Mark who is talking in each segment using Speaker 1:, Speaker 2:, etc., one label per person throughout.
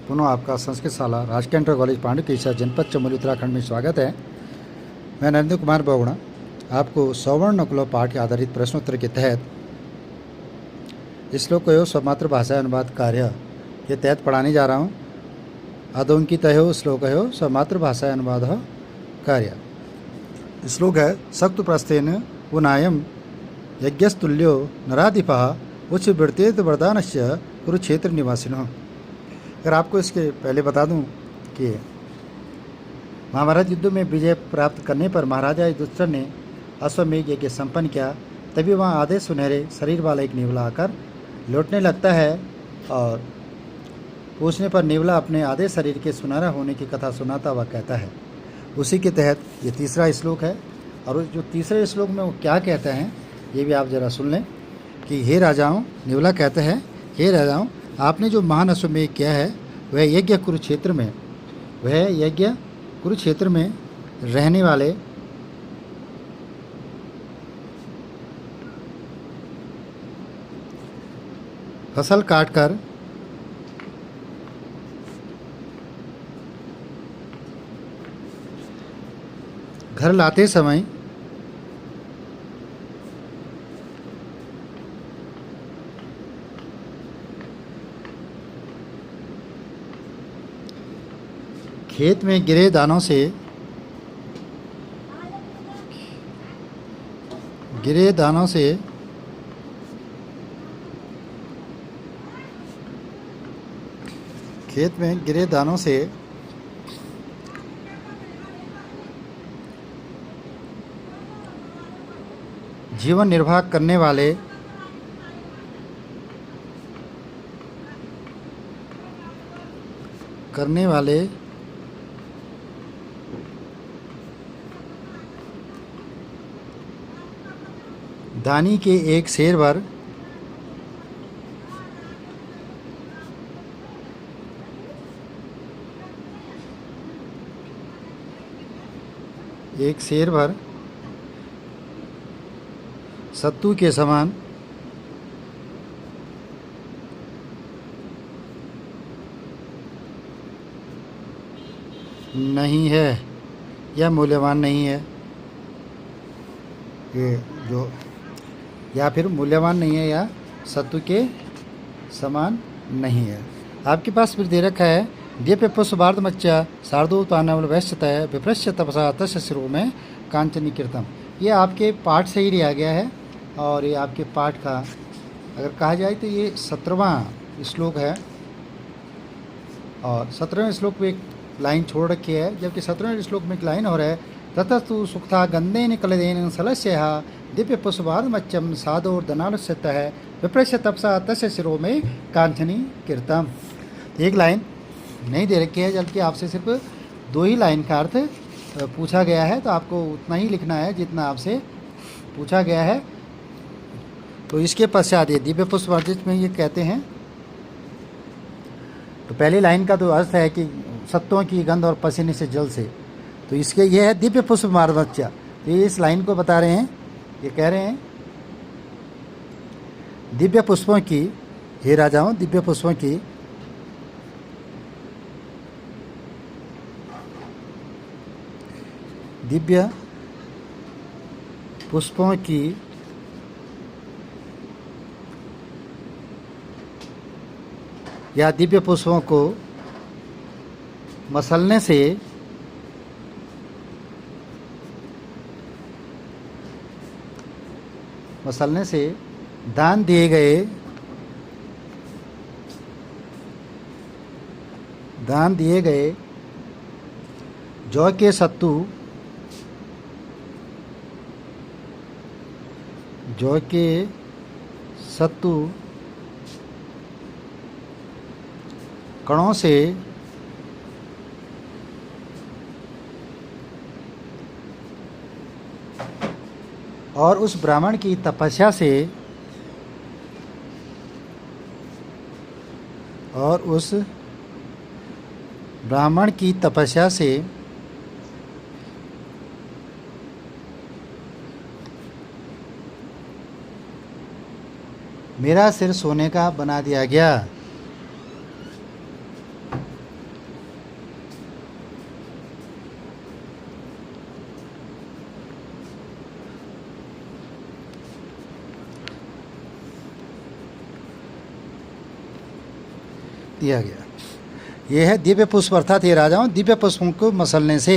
Speaker 1: पुनः आपका संस्कृत शाला राजकीय इंटर कॉलेज पांडुकेश्वर जनपद चमोली उत्तराखंड में स्वागत है। मैं नरेंद्र कुमार बहुगुणा आपको सवर्ण नकुलो पाठ आधारित प्रश्नोत्तर के तहत श्लोक एवं स्वमात्र भाषा अनुवाद कार्य के तहत पढ़ाने जा रहा हूँ। अधोंकित हो श्लोक हो स्वमात्र भाषा अनुवाद कार्य। श्लोक है सक्त प्रस्थेन उनायम यज्ञस्तुल्यो नराधिपः उच्च वृत्तेत वरदानस्य कुरुक्षेत्र निवासिनः। अगर आपको इसके पहले बता दूं कि महाभारत युद्ध में विजय प्राप्त करने पर महाराजा युधिष्ठिर ने अश्वमेध यज्ञ संपन्न किया। तभी वहाँ आधे सुनहरे शरीर वाला एक नेवला आकर लौटने लगता है और पूछने पर नेवला अपने आधे शरीर के सुनहरा होने की कथा सुनाता हुआ कहता है। उसी के तहत ये तीसरा श्लोक है। और जो तीसरे श्लोक में वो क्या कहते हैं ये भी आप ज़रा सुन लें कि हे राजाओं, नेवला कहते हैं, हे राजाओं, आपने जो महान अश्वमेध किया है वह यज्ञ कुरुक्षेत्र में रहने वाले फसल काटकर घर लाते समय खेत में गिरे दानों से जीवन निर्वाह करने वाले दानी के एक शेर भर सत्तू के समान नहीं है या मूल्यवान नहीं है। ये जो या फिर मूल्यवान नहीं है या सत्तू के समान नहीं है। आपके पास फिर दे रखा है दिव्य पुष्पार्ध मच्चा शार्दूतानवल वैश्यतः विप्रश्य तपसा तस्य शिरो में कांचनी कीर्तम। ये आपके पाठ से ही लिया गया है और ये आपके पाठ का अगर कहा जाए तो ये 17वां श्लोक है। और 17वें श्लोक में एक लाइन छोड़ रखी है, जबकि 17वें श्लोक में एक लाइन हो रहा है ततस्तु सुक्ता गंधेन कलदेन सलस्य दिव्य पुष्पार्ध मच्चम साधोर्दनानुस्यतः विप्रश्य तपसा तस्य शिरो में कांचनी कीर्तम। एक लाइन नहीं दे रखी है, जबकि आपसे सिर्फ 2 ही लाइन का अर्थ पूछा गया है, तो आपको उतना ही लिखना है जितना आपसे पूछा गया है। तो इसके पश्चात ये दिव्य पुष्पार्जित में ये कहते हैं, तो पहली लाइन का तो अर्थ है कि सत्तों की गंध और पसीने से जल से, तो इसके ये है दिव्य पुष्पमार्वच्य। तो ये इस लाइन को बता रहे हैं, ये कह रहे हैं दिव्य पुष्पों की, हे राजाओं, दिव्य पुष्पों की या दिव्य पुष्पों को मसलने से दान दिए गए जौ के सत्तू कणों से और उस ब्राह्मण की तपस्या से मेरा सिर सोने का बना दिया गया। दिया गया। ये है दिव्य पुष्प, अर्थात ये राजाओं दिव्य पुष्पों को मसलने से,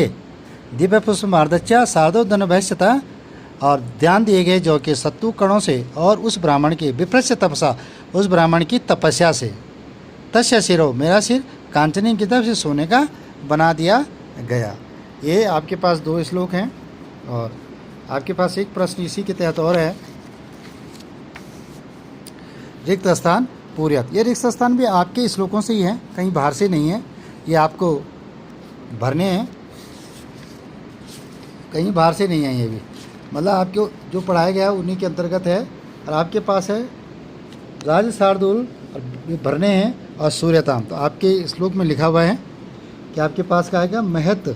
Speaker 1: दिव्य पुष्प मार्दच्या साधो धन भैष्यता, और ध्यान दिए गए जो कि सत्तु कणों से, और उस ब्राह्मण की विप्रस्य तपसा, उस ब्राह्मण की तपस्या से, तस्य शिरो, मेरा सिर कांचनी की तरफ से सोने का बना दिया गया। ये आपके पास 2 श्लोक हैं, और आपके पास एक प्रश्न इसी के तहत और है, रिक्त स्थान पूर्यत। ये रिक्त स्थान भी आपके श्लोकों से ही है, कहीं बाहर से नहीं है, ये आपको भरने हैं, कहीं बाहर से नहीं है। ये भी मतलब आपको जो पढ़ाया गया है उन्हीं के अंतर्गत है। और आपके पास है राज शार्दूल, भरने हैं, और सूर्यताम। तो आपके श्लोक में लिखा हुआ है कि आपके पास का आएगा महत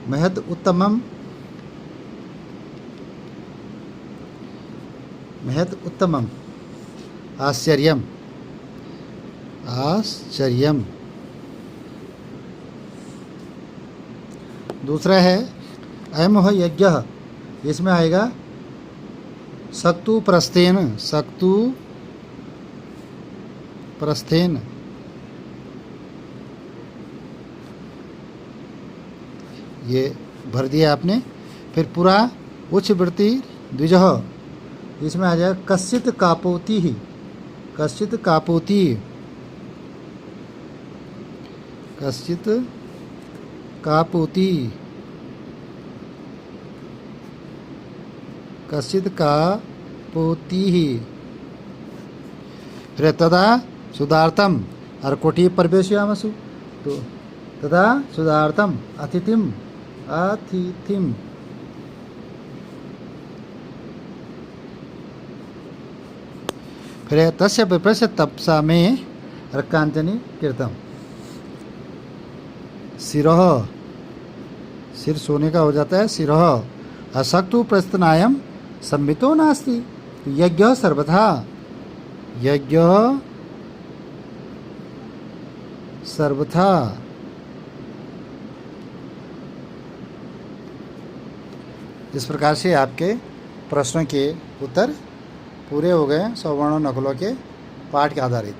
Speaker 1: महत उत्तमम, महत उत्तमम आश्चर्यम, आश्चर्यम। दूसरा है अयम यज्ञ, इसमें आएगा सक्तु प्रस्थेन, सक्तु प्रस्थेन, ये भर दिया आपने। फिर पूरा उच्च वृत्ति द्विजह, इसमें आ जाएगा कश्चित कापोति ही, कश्चित कापोति, कश्चित कापोति, कश्चित कापोति ही। फिर तदा सुधार्थम, और कोटि प्रवेशयामसु, तो तदा सुधार्थम अतिथिम, अतिथिम। फिर तस्य विप्रस्य तपसा में रकांचनी कीर्तम, सिरोह, सिर सोने का हो जाता है, सिरोह। असक्तु प्रस्तनायम संबितो नास्ति, यज्ञ सर्वथा, यज्ञ सर्वथा। इस प्रकार से आपके प्रश्नों के उत्तर पूरे हो गए, सवर्णों नकलों के पाठ के आधारित।